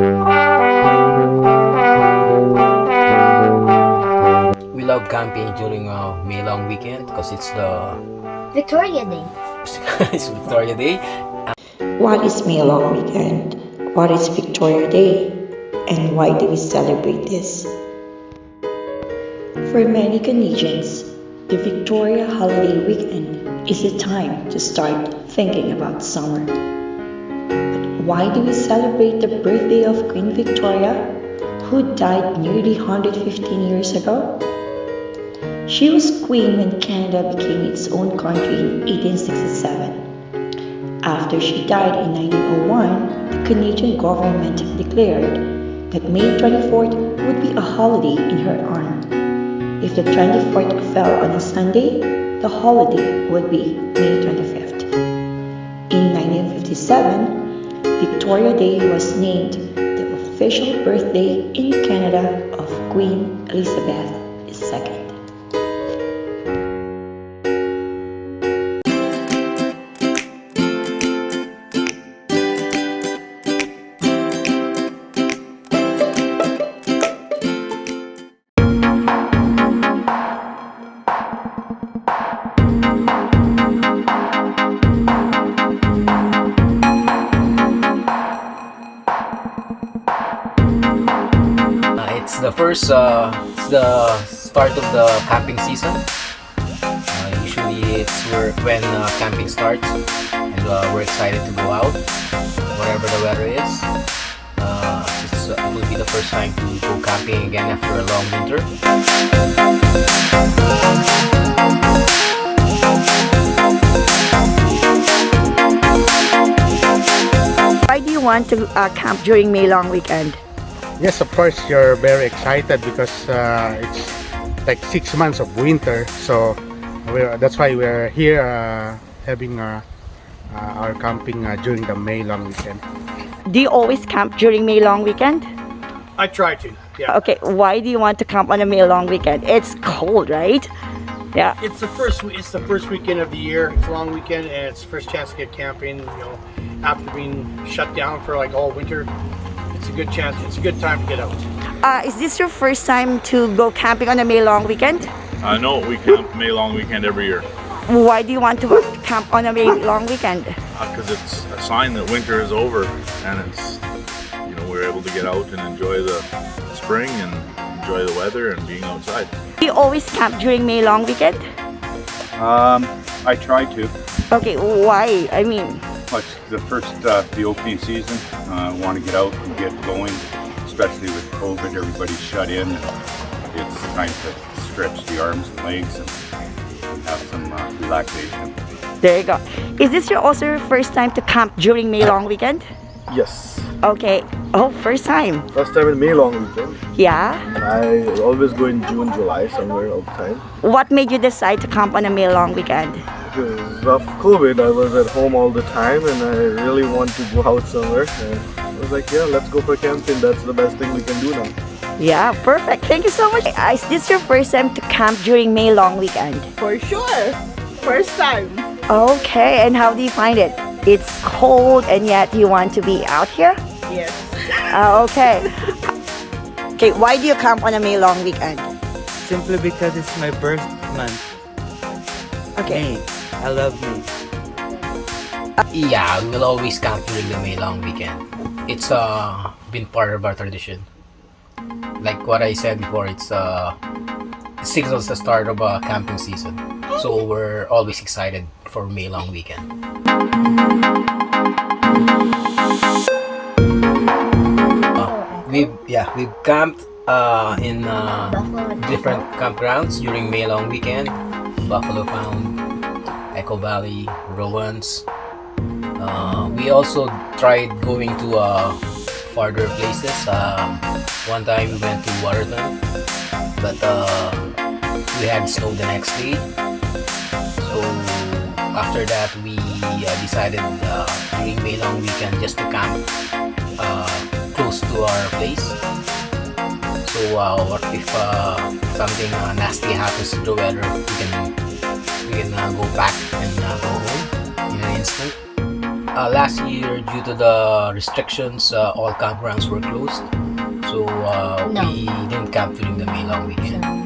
We love camping during May long weekend because it's the Victoria Day. it's Victoria Day. What is May Long Weekend? What is Victoria Day? And why do we celebrate this? For many Canadians, the Victoria holiday weekend is a time to start thinking about summer. But why do we celebrate the birthday of Queen Victoria, who died nearly 115 years ago? She was queen when Canada became its own country in 1867. After she died in 1901, the Canadian government declared that May 24th would be a holiday in her honor. If the 24th fell on a Sunday, the holiday would be May 25th. In 1957, Victoria Day was named the official birthday in Canada of Queen Elizabeth II. It's the start of the camping season. Usually it's when camping starts, and we're excited to go out, whatever the weather is. It will be the first time to go camping again after a long winter. Why do you want to camp during May long weekend? Yes, of course, you're very excited because it's like 6 months of winter. So that's why we're here having our camping during the May long weekend. Do you always camp during May long weekend? I try to, yeah. Okay, why do you want to camp on a May long weekend? It's cold, right? Yeah. It's the first weekend of the year. It's a long weekend, and it's the first chance to get camping. You know, after being shut down for like all winter, it's a good chance. It's a good time to get out. Is this your first time to go camping on a May long weekend? No, we camp May long weekend every year Why do you want to camp on a May long weekend? because it's a sign that winter is over, and it's, you know, we're able to get out and enjoy the spring and enjoy the weather and being outside. Do you always camp during May long weekend? I try to. Okay, why? I mean, It's the first, the opening season. I want to get out and get going, especially with COVID. Everybody's shut in, and it's time to stretch the arms and legs and have some relaxation. there you go. Is this also your first time to camp during May long weekend? Yes, Okay. Oh, first time. first time in May long weekend. Yeah. And I always go in June, July, somewhere all the time. What made you decide to camp on a May long weekend? Because of COVID, I was at home all the time and I really want to go out somewhere. And I was like, yeah, let's go for camping. That's the best thing we can do now. Yeah, perfect. Thank you so much. Is this your first time to camp during May long weekend? For sure. First time. Okay, and how do you find it? It's cold and yet you want to be out here? Yes. Okay. Okay, why do you camp on a May long weekend? Simply because it's my birth month. Okay. May. I love May. Yeah, we will always camp during the May long weekend. It's been part of our tradition. Like what I said before, it signals the start of a camping season. So we're always excited for May long weekend. We've camped in different campgrounds during May long weekend. Buffalo Pound, Echo Valley, Rowans. We also tried going to farther places. One time we went to Waterton, but we had snow the next day. So after that, we decided during May long weekend just to camp close to our place. So what if something nasty happens to the weather, we can go back and go home in an instant. last year, due to the restrictions, all campgrounds were closed. So No. we didn't camp during the May long weekend.